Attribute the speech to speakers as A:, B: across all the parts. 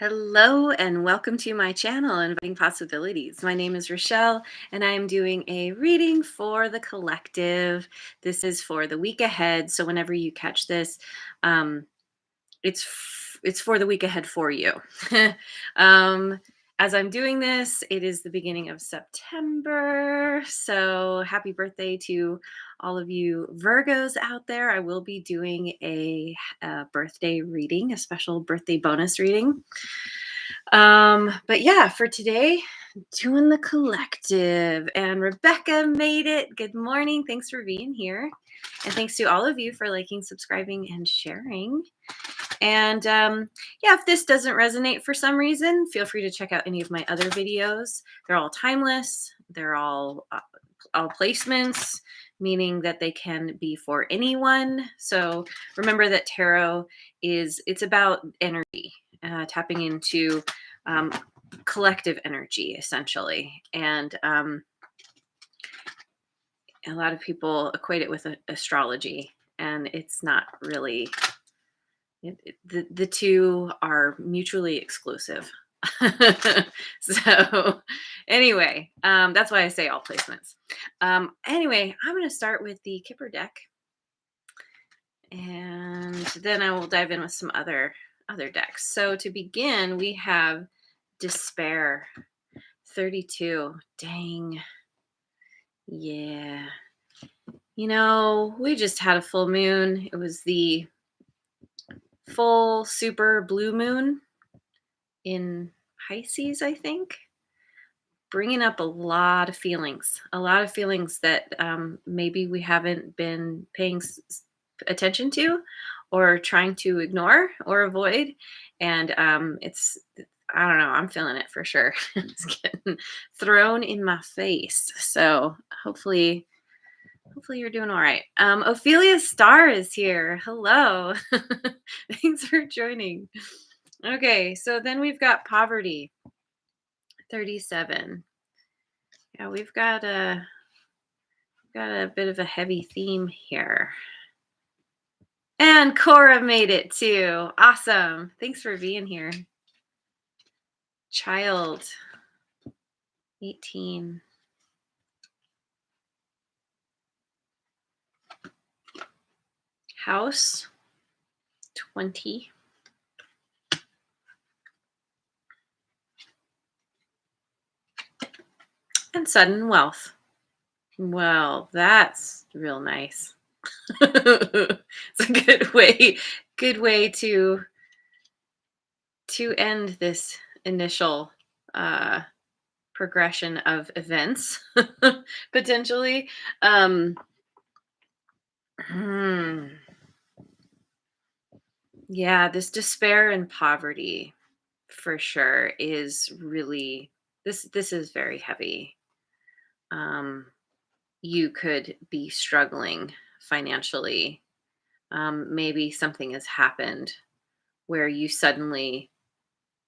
A: Hello and welcome to my channel, Inviting Possibilities. My name is Rochelle and I'm doing a reading for the collective. This is for the week ahead. So whenever you catch this, um, it's for the week ahead for you. um, as I'm doing this, it is the beginning of September. So happy birthday to all of you Virgos out there. I will be doing a birthday reading, a special birthday bonus reading. But yeah, for today, doing the collective. And Rebecca made it. Good morning. Thanks for being here. And thanks to all of you for liking, subscribing, and sharing. And yeah, if this doesn't resonate for some reason, feel free to check out any of my other videos. They're all timeless. They're all placements, meaning that they can be for anyone. So remember that tarot it's about energy, tapping into collective energy, essentially. And a lot of people equate it with astrology, and it's not really. The two are mutually exclusive. So anyway, that's why I say all placements. Anyway, I'm going to start with the Kipper deck, and then I will dive in with some other decks. So to begin, we have Despair 32. Dang. Yeah. We just had a full moon. It was the full super blue moon in Pisces, I think, bringing up a lot of feelings that maybe we haven't been paying attention to or trying to ignore or avoid. And I don't know, I'm feeling it for sure. It's getting thrown in my face. So hopefully you're doing all right. Ophelia Starr is here. Hello. Thanks for joining. Okay, so then we've got Poverty 37. Yeah, we've got a bit of a heavy theme here. And Cora made it too. Awesome. Thanks for being here. Child 18. House 20. And sudden wealth. Well, that's real nice. It's a good way to end this initial progression of events, potentially. Yeah, this despair and poverty for sure is really this is very heavy. You could be struggling financially. Maybe something has happened where you suddenly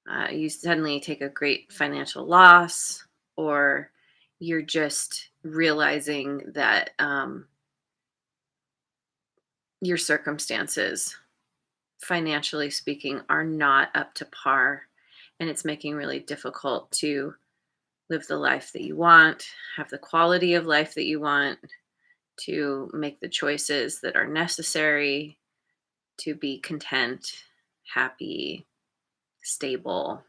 A: take a great financial loss, or you're just realizing that your circumstances, financially speaking, are not up to par, and it's making really difficult to live the life that you want, have the quality of life that you want, to make the choices that are necessary to be content, happy, stable.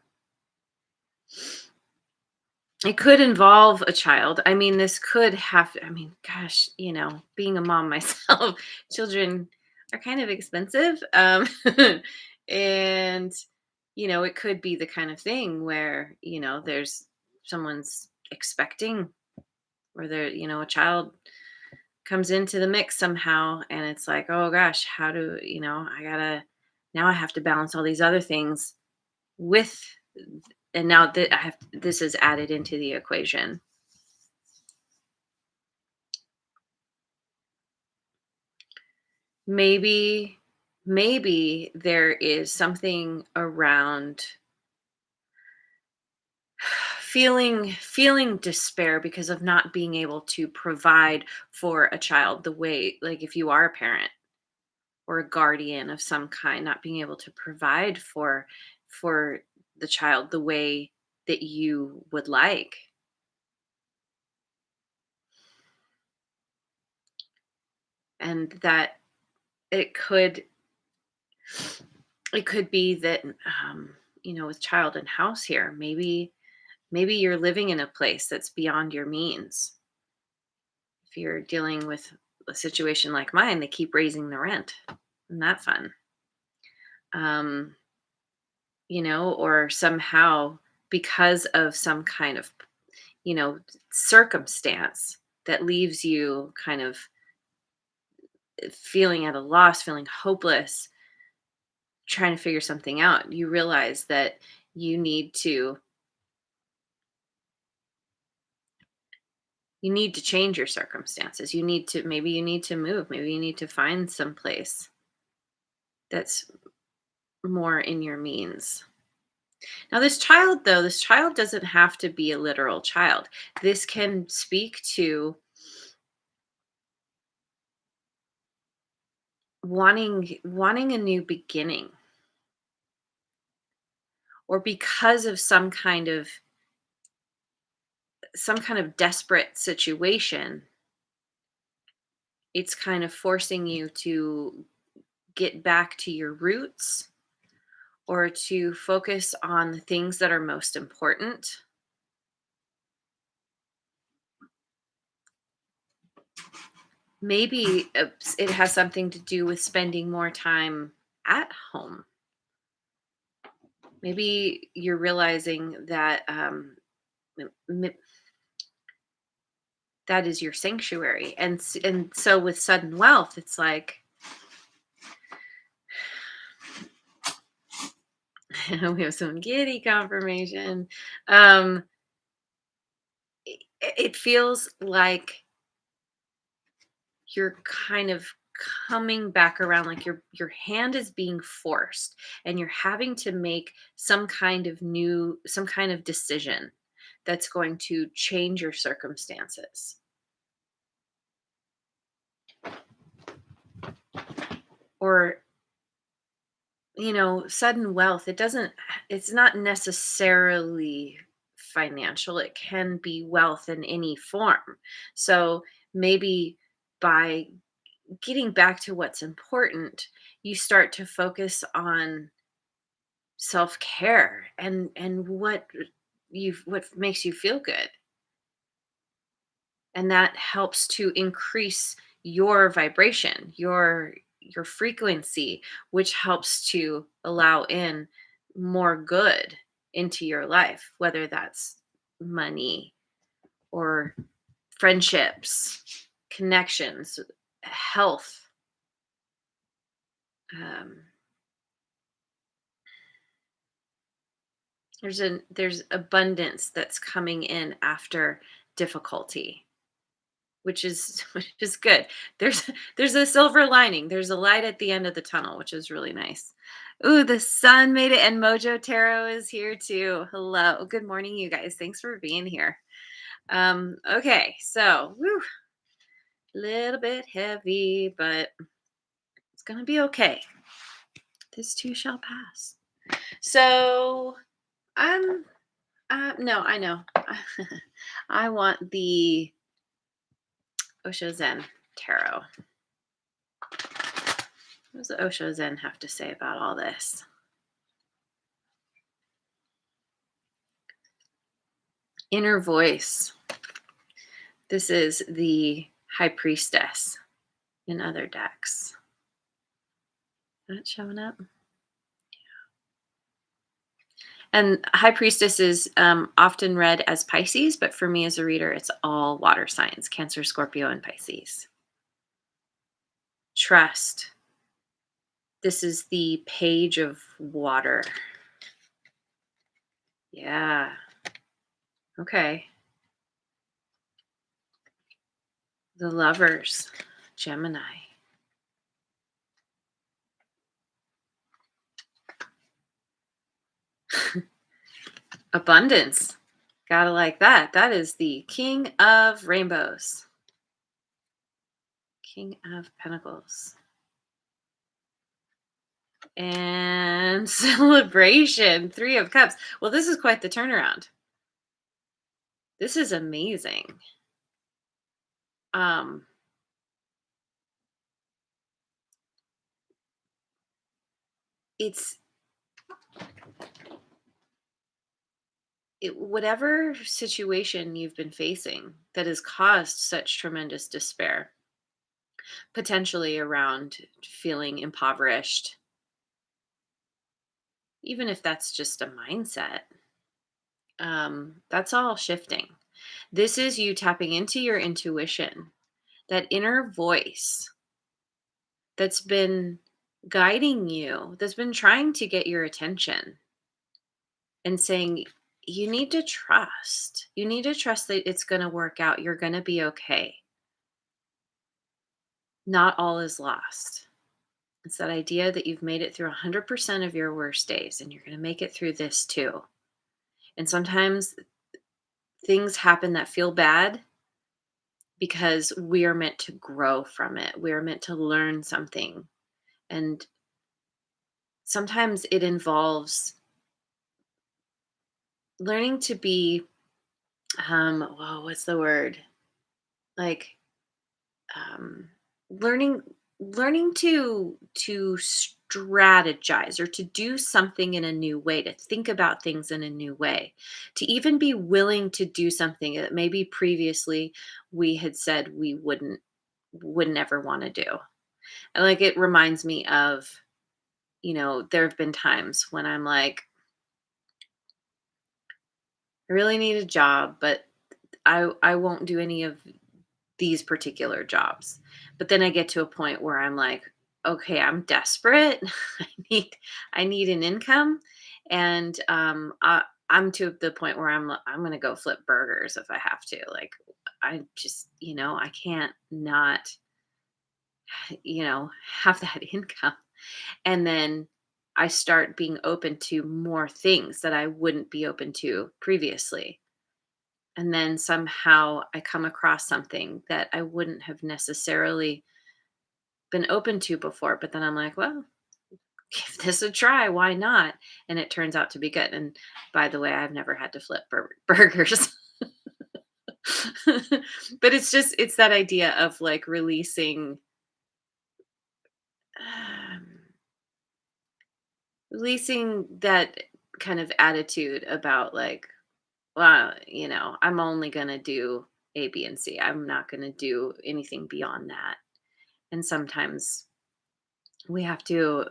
A: It could involve a child. I mean, this could have, gosh, being a mom myself, children are kind of expensive. And, it could be the kind of thing where, there's someone's expecting, or there, a child comes into the mix somehow, and it's like, oh gosh, how do, now I have to balance all these other things with, and now that this is added into the equation. Maybe there is something around feeling despair because of not being able to provide for a child the way, like if you are a parent or a guardian of some kind, not being able to provide for the child the way that you would like. And that it could it could be that with child and house here, maybe you're living in a place that's beyond your means. If you're dealing with a situation like mine, they keep raising the rent. Isn't that fun? Um, or somehow because of some kind of, circumstance that leaves you kind of feeling at a loss, feeling hopeless, trying to figure something out, you realize that you need to you need to change your circumstances. You need to move. Maybe you need to find some place that's more in your means. Now, this child doesn't have to be a literal child. This can speak to wanting a new beginning, or because of some kind of desperate situation, it's kind of forcing you to get back to your roots, or to focus on the things that are most important. Maybe it has something to do with spending more time at home. Maybe you're realizing that m- m- that is your sanctuary, and so with sudden wealth, it's like we have some giddy confirmation. Um, it feels like you're kind of coming back around, like your hand is being forced, and you're having to make some kind of decision that's going to change your circumstances. Or sudden wealth, it's not necessarily financial. It can be wealth in any form. So maybe by getting back to what's important, you start to focus on self-care and what makes you feel good, and that helps to increase your vibration, your frequency, which helps to allow in more good into your life, whether that's money or friendships, connections, health. um, there's abundance that's coming in after difficulty, which is good. There's a silver lining. There's a light at the end of the tunnel, which is really nice. Ooh, the sun made it, and Mojo Tarot is here too. Hello. Good morning, you guys. Thanks for being here. Okay, so little bit heavy, but it's gonna be okay. This too shall pass. So I'm no, I know. I want the Osho Zen Tarot. What does the Osho Zen have to say about all this? Inner voice. This is the High Priestess in other decks. Not showing up. And High Priestess is often read as Pisces, but for me as a reader, it's all water signs: Cancer, Scorpio, and Pisces. Trust. This is the Page of Water. Yeah. Okay. The Lovers, Gemini. Abundance. Gotta like that. That is the King of Rainbows. King of Pentacles. And celebration, 3 of cups. Well, this is quite the turnaround. This is amazing. Um, it's whatever situation you've been facing that has caused such tremendous despair, potentially around feeling impoverished, even if that's just a mindset, that's all shifting. This is you tapping into your intuition, that inner voice that's been guiding you, that's been trying to get your attention and saying, you need to trust. You need to trust that it's going to work out. You're going to be okay. Not all is lost. It's that idea that you've made it through 100% of your worst days and you're going to make it through this too. And sometimes things happen that feel bad because we are meant to grow from it. We are meant to learn something. And sometimes it involves learning to be, whoa, what's the word? Like, um, learning learning to strategize or to do something in a new way, to think about things in a new way, to even be willing to do something that maybe previously we had said we would never want to do. And like it reminds me of, there have been times when I'm like, I really need a job, but I won't do any of these particular jobs. But then I get to a point where I'm like, okay, I'm desperate. I need I need an income, and I'm to the point where I'm going to go flip burgers if I have to. Like I just, I can't not, have that income. And then I start being open to more things that I wouldn't be open to previously. And then somehow I come across something that I wouldn't have necessarily been open to before, but then I'm like, well, give this a try. Why not? And it turns out to be good. And by the way, I've never had to flip burgers. But it's that idea of like um, releasing that kind of attitude about like, well, I'm only going to do A, B, and C. I'm not going to do anything beyond that. And sometimes we have to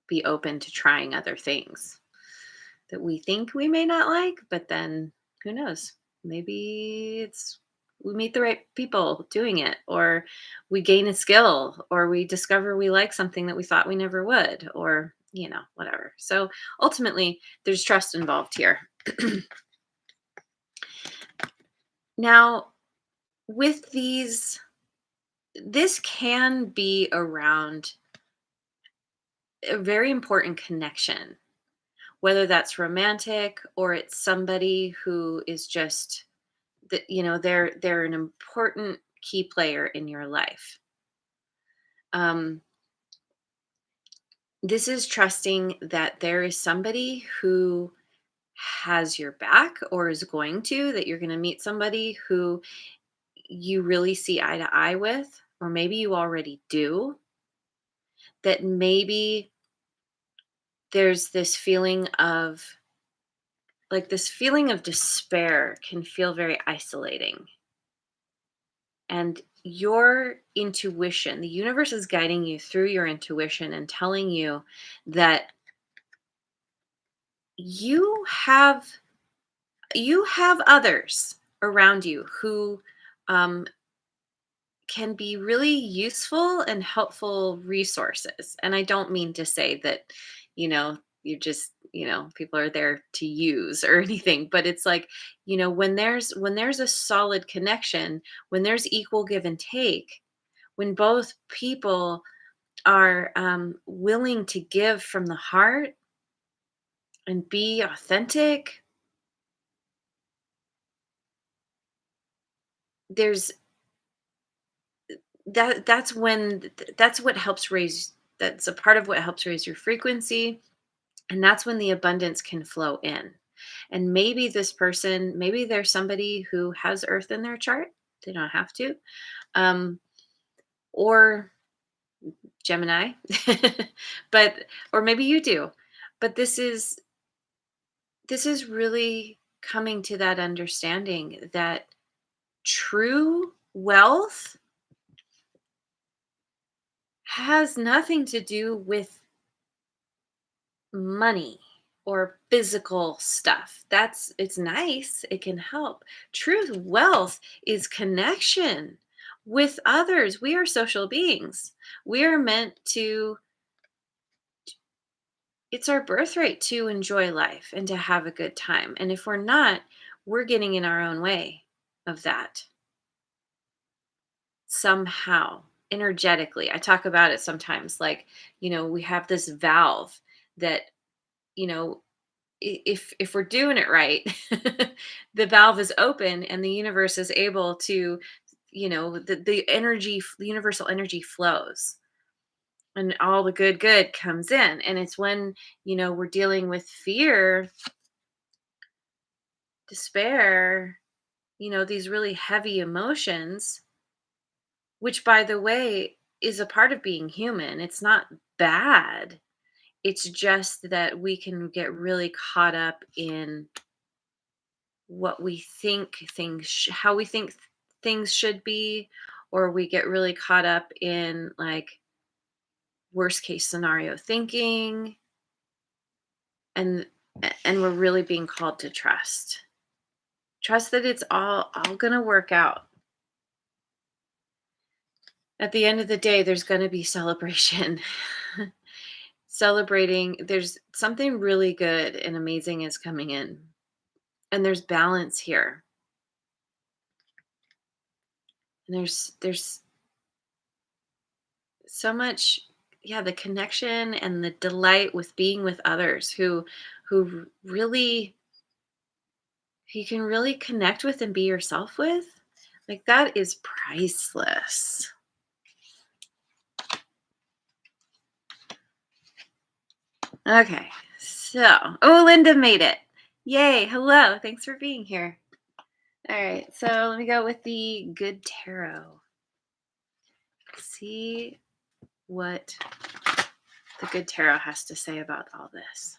A: be open to trying other things that we think we may not like, but then who knows? Maybe it's we meet the right people doing it, or we gain a skill, or we discover we like something that we thought we never would, or, whatever. So ultimately, there's trust involved here. Now, with this can be around a very important connection, whether that's romantic or it's somebody who is just that, they're an important key player in your life. um this is trusting that there is somebody who has your back or is going to, that you're going to meet somebody who you really see eye to eye with, or maybe you already do, that maybe there's this feeling of like this feeling of despair can feel very isolating. And your intuition, the universe is guiding you through your intuition and telling you that you have you have others around you who um, can be really useful and helpful resources. And I don't mean to say that, you just, people are there to use or anything, but it's like, when there's a solid connection, when there's equal give and take, when both people are willing to give from the heart and be authentic, there's that's what helps raise That's a part of what helps raise your frequency. And that's when the abundance can flow in. And maybe this person, maybe there's somebody who has earth in their chart. They don't have to. Um, or Gemini. But or maybe you do. But this is really coming to that understanding that true wealth has nothing to do with money or physical stuff. It's nice, it can help. True wealth is connection with others. We are social beings. We are meant to, it's our birthright to enjoy life and to have a good time. And if we're not, we're getting in our own way of that somehow energetically. I talk about it sometimes like, we have this valve that, you know, if we're doing it right, the valve is open and the universe is able to, the universal energy flows and all the good comes in. And it's when, we're dealing with fear, despair, these really heavy emotions, which by the way is a part of being human. It's not bad. It's just that we can get really caught up in what we think how we think things should be, or we get really caught up in like worst case scenario thinking, and we're really being called to trust that it's all going to work out. At the end of the day, there's going to be celebration. Celebrating, there's something really good and amazing is coming in, and there's balance here, and there's so much, yeah, the connection and the delight with being with others who really you can really connect with and be yourself with. Like that is priceless. Okay. So, oh, Linda made it. Yay. Hello. Thanks for being here. All right. So, let me go with the good tarot. See what the good tarot has to say about all this.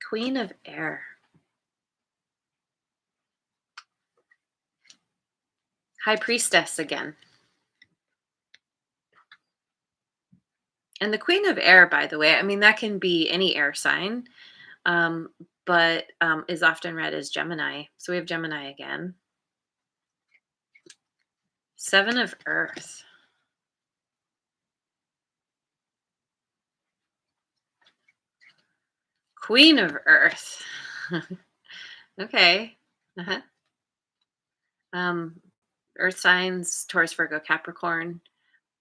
A: Queen of Air. High Priestess again. And the Queen of Air, by the way, I mean, that can be any air sign, but is often read as Gemini. So we have Gemini again. Seven of Earth. Queen of Earth. Okay. Uh-huh. Earth signs, Taurus, Virgo, Capricorn.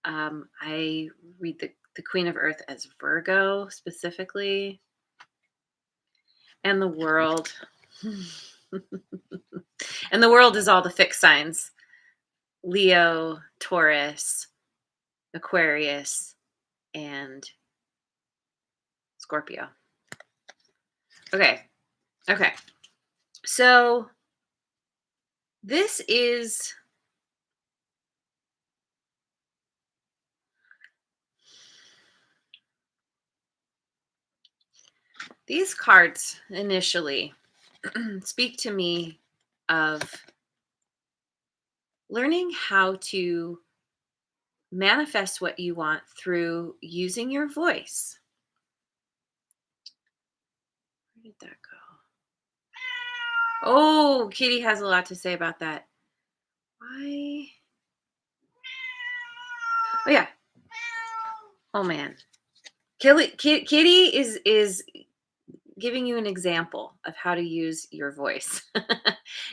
A: I read the Queen of Earth as Virgo specifically. And the world. And the world is all the fixed signs. Leo, Taurus, Aquarius, and Scorpio. Okay. Okay. So this is these cards initially speak to me of learning how to manifest what you want through using your voice. Where did that go? Oh, Kitty has a lot to say about that. Why? Oh yeah. Oh man. Kitty is giving you an example of how to use your voice.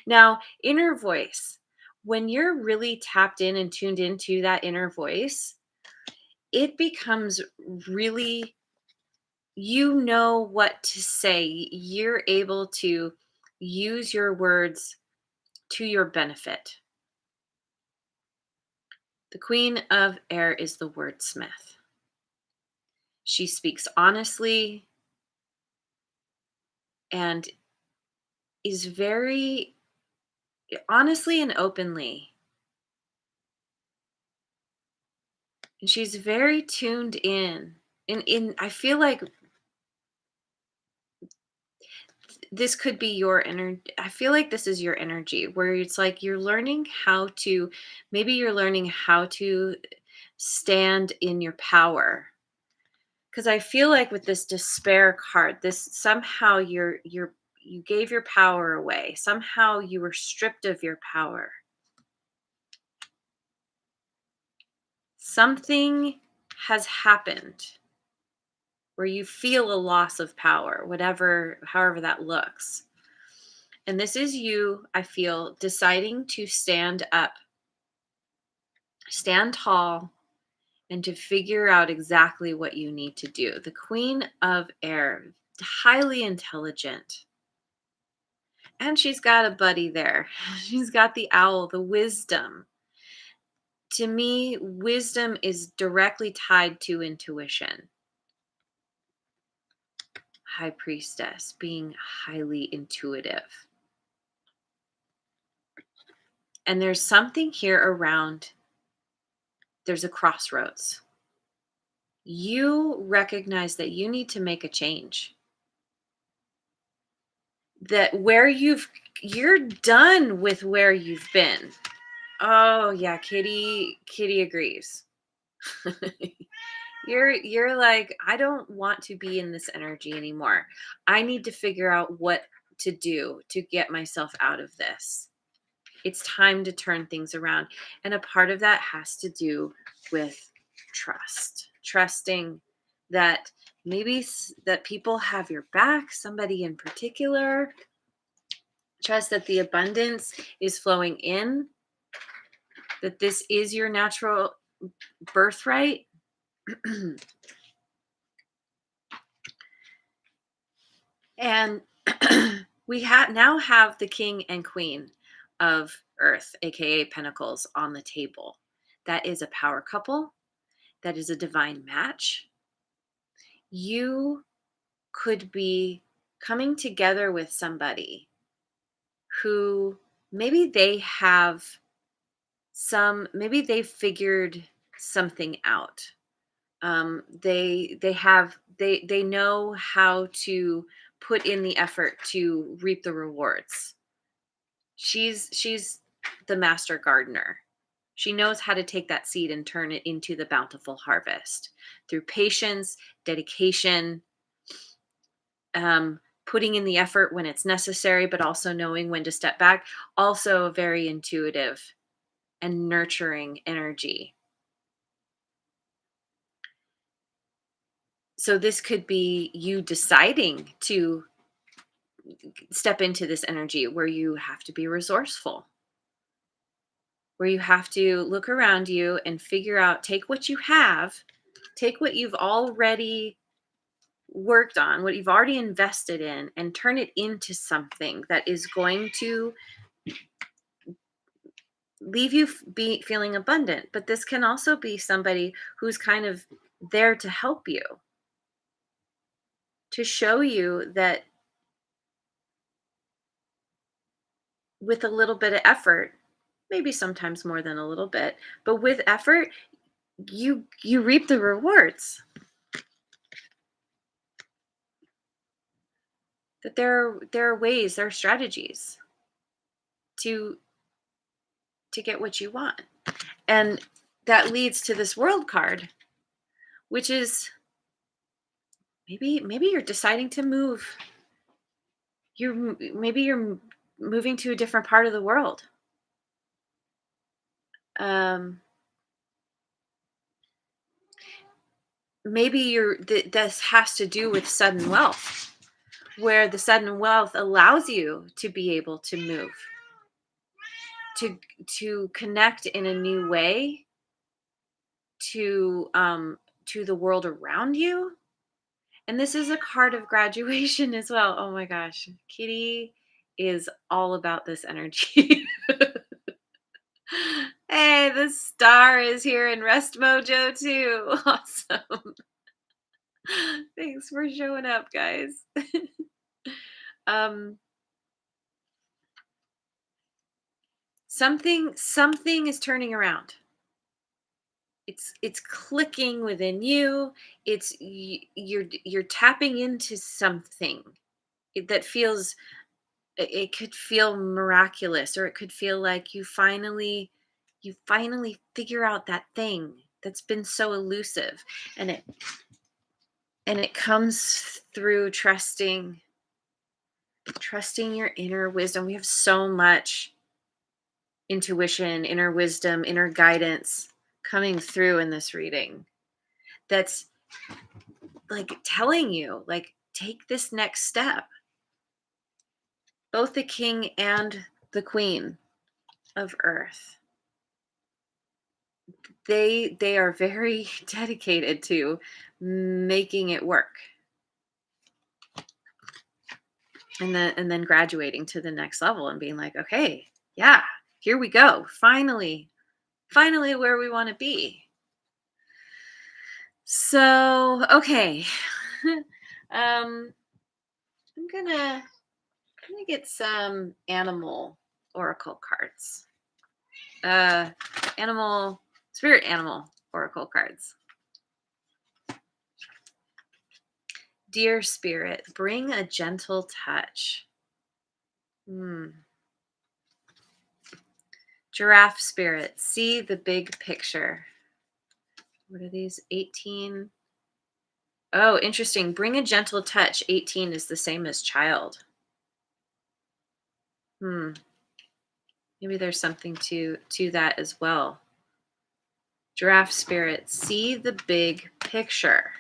A: Now, inner voice. When you're really tapped in and tuned into that inner voice, it becomes really, you know what to say. You're able to use your words to your benefit. The Queen of Air is the wordsmith. She speaks honestly and is very honestly and openly. And she's very tuned in. In I feel like this could be your energy. I feel like this is your energy where it's like you're learning how to, maybe you're learning how to stand in your power. Because I feel like with this despair card, this somehow you gave your power away. Somehow you were stripped of your power. Something has happened where you feel a loss of power, whatever, however that looks. And this is you, I feel, deciding to stand up, stand tall, and to figure out exactly what you need to do. The Queen of Air, highly intelligent. And she's got a buddy there. She's got the owl, the wisdom. To me, wisdom is directly tied to intuition. High Priestess, being highly intuitive. And there's something here around, there's a crossroads. You recognize that you need to make a change. That you're done with where you've been. Oh yeah, Kitty agrees. You're like, I don't want to be in this energy anymore. I need to figure out what to do to get myself out of this. It's time to turn things around. And a part of that has to do with trust. Trusting that that people have your back, somebody in particular. Trust that the abundance is flowing in, that this is your natural birthright. And now have the king and queen of earth, aka pentacles, on the table. That is a power couple. That is a divine match. You could be coming together with somebody who maybe they figured something out. They know how to put in the effort to reap the rewards. She's the master gardener. She knows how to take that seed and turn it into the bountiful harvest through patience, dedication, putting in the effort when it's necessary, but also knowing when to step back. Also, a very intuitive and nurturing energy. So, this could be you deciding to step into this energy where you have to be resourceful, where you have to look around you and figure out, take what you have, take what you've already worked on, what you've already invested in, and turn it into something that is going to leave you feeling abundant. But this can also be somebody who's kind of there to help you, to show you that with a little bit of effort, maybe sometimes more than a little bit, but with effort, you reap the rewards. That there are ways, there are strategies to get what you want. And that leads to this world card, which is maybe you're deciding to move. You're moving to a different part of the world. Um, maybe this has to do with sudden wealth, where the sudden wealth allows you to be able to move, to connect in a new way to the world around you. And this is a card of graduation as well. Oh my gosh, Kitty is all about this energy. Hey, the star is here in Rest Mojo too. Awesome. Thanks for showing up, guys. um something is turning around. It's clicking within you. You're tapping into something that feels, it could feel miraculous, or it could feel like you finally figure out that thing that's been so elusive, and it comes through trusting your inner wisdom. We have so much intuition, inner wisdom, inner guidance coming through in this reading, that's like telling you, like, take this next step. Both the king and the queen of earth, they are very dedicated to making it work, and then graduating to the next level and being like, okay, yeah, here we go, finally where we want to be. So okay. um I'm gonna get some animal oracle cards, uh animal spirit animal oracle cards. Dear spirit, bring a gentle touch. Hmm. Giraffe spirit, see the big picture. What are these? 18. Oh, interesting. Bring a gentle touch. 18 is the same as child. Hmm. Maybe there's something to that as well. Giraffe spirit, see the big picture.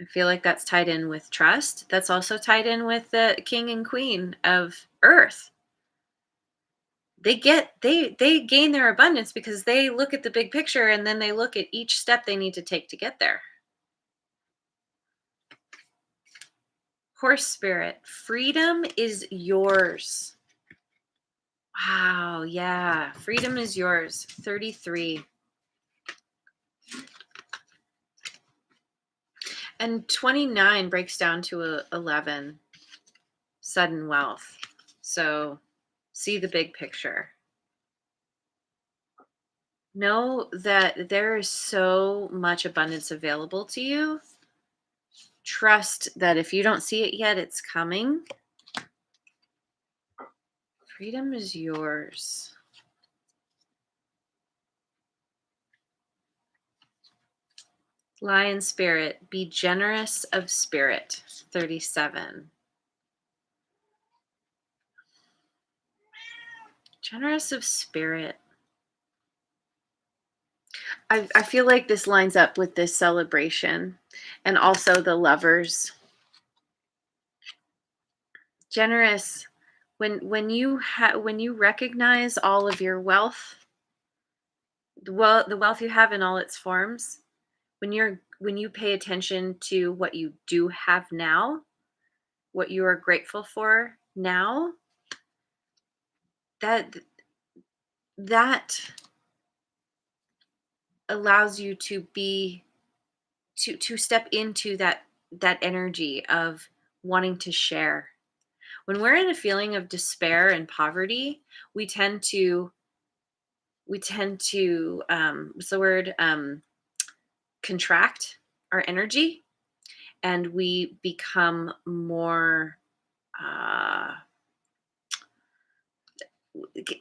A: I feel like that's tied in with trust. That's also tied in with the king and queen of earth. They gain their abundance because they look at the big picture, and then they look at each step they need to take to get there. Horse spirit, freedom is yours. Wow, yeah, freedom is yours. 33. And 29 breaks down to 11. Sudden wealth. So see the big picture. Know that there is so much abundance available to you. Trust that if you don't see it yet, it's coming. Freedom is yours. Lion spirit, be generous of spirit. 37. Generous of spirit. I feel like this lines up with this celebration, and also the lovers. Generous, when you recognize all of your wealth, the wealth you have in all its forms, when you pay attention to what you do have now, what you are grateful for now, that that allows you to be to step into that energy of wanting to share. When we're in a feeling of despair and poverty, we tend to what's the word, contract our energy, and we become more, uh,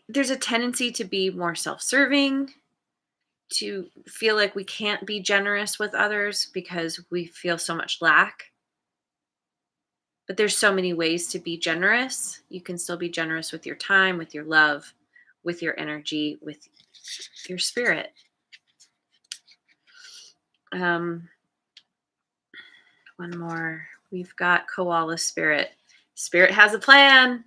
A: there's a tendency to be more self-serving, to feel like we can't be generous with others because we feel so much lack. But there's so many ways to be generous. You can still be generous with your time, with your love, with your energy, with your spirit. Um, One more. We've got koala spirit. Spirit has a plan.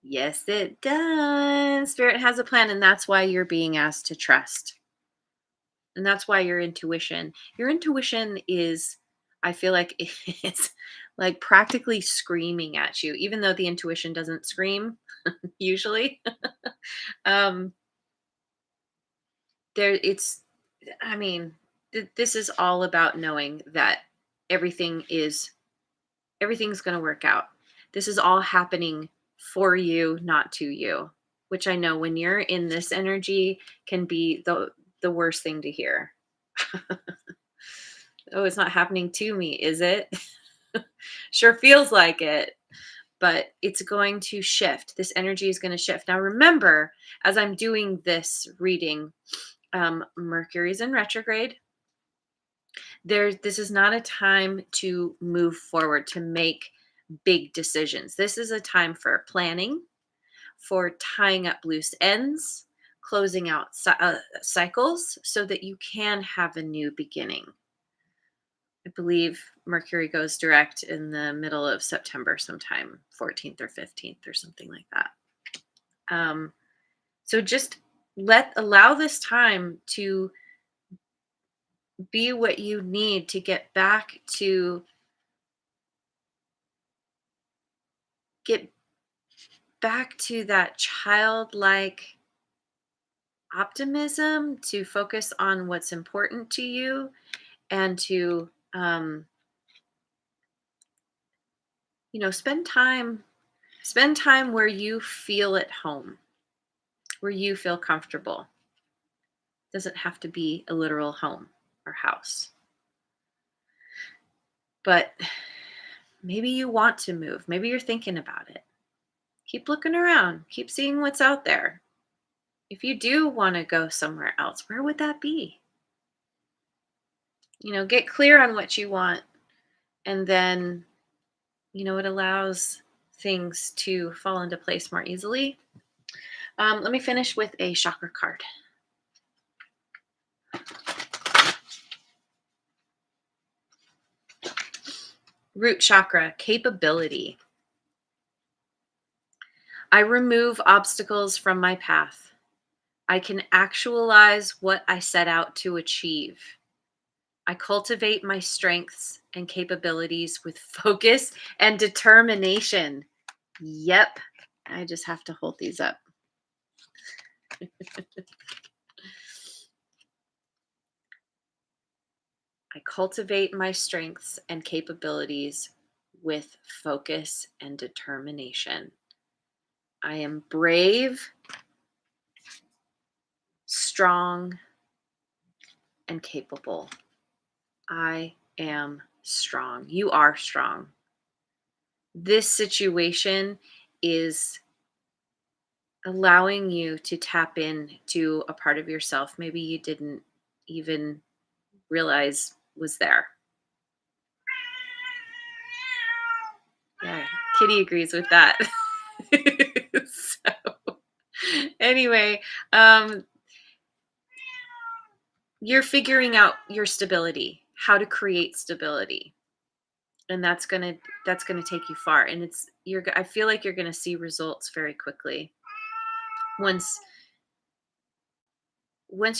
A: Yes, it does. Spirit has a plan, and that's why you're being asked to trust. And that's why your intuition is, I feel like it's like practically screaming at you, even though the intuition doesn't scream usually. um, it's, I mean, this is all about knowing that everything is everything's going to work out. This is all happening for you, not to you, which I know when you're in this energy can be the worst thing to hear. Oh, it's not happening to me, is it? Sure feels like it, but it's going to shift. This energy is going to shift. Now, remember, as I'm doing this reading, Mercury's in retrograde. This is not a time to move forward, to make big decisions. This is a time for planning, for tying up loose ends, closing out cycles so that you can have a new beginning. I believe Mercury goes direct in the middle of September, sometime 14th or 15th or something like that. So just allow this time to be what you need to get back to that childlike optimism, to focus on what's important to you, and to spend time where you feel at home, where you feel comfortable. Doesn't have to be a literal home or house, but maybe you want to move. Maybe you're thinking about it. Keep looking around, keep seeing what's out there. If you do want to go somewhere else, where would that be? Get clear on what you want, and then it allows things to fall into place more easily. Let me finish with a chakra card. Root chakra, capability. I remove obstacles from my path. I can actualize what I set out to achieve. I cultivate my strengths and capabilities with focus and determination. Yep. I just have to hold these up. I cultivate my strengths and capabilities with focus and determination. I am brave, strong, and capable. I am strong. You are strong. This situation is allowing you to tap in to a part of yourself maybe you didn't even realize was there. Yeah, Kitty agrees with that. So, anyway, you're figuring out your stability, how to create stability, and that's gonna take you far. And I feel like you're gonna see results very quickly once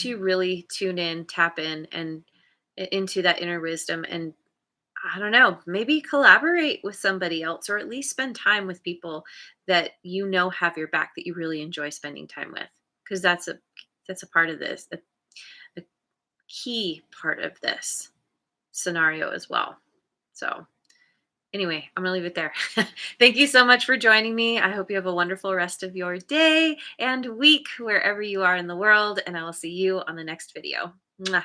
A: you really tune in, tap in, and into that inner wisdom, and I don't know, maybe collaborate with somebody else, or at least spend time with people that have your back, that you really enjoy spending time with, because that's a part of this, a key part of this scenario as well. So anyway, I'm gonna leave it there. Thank you so much for joining me. I hope you have a wonderful rest of your day and week wherever you are in the world, and I will see you on the next video. Mwah.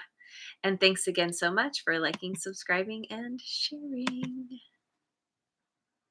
A: And thanks again so much for liking, subscribing, and sharing.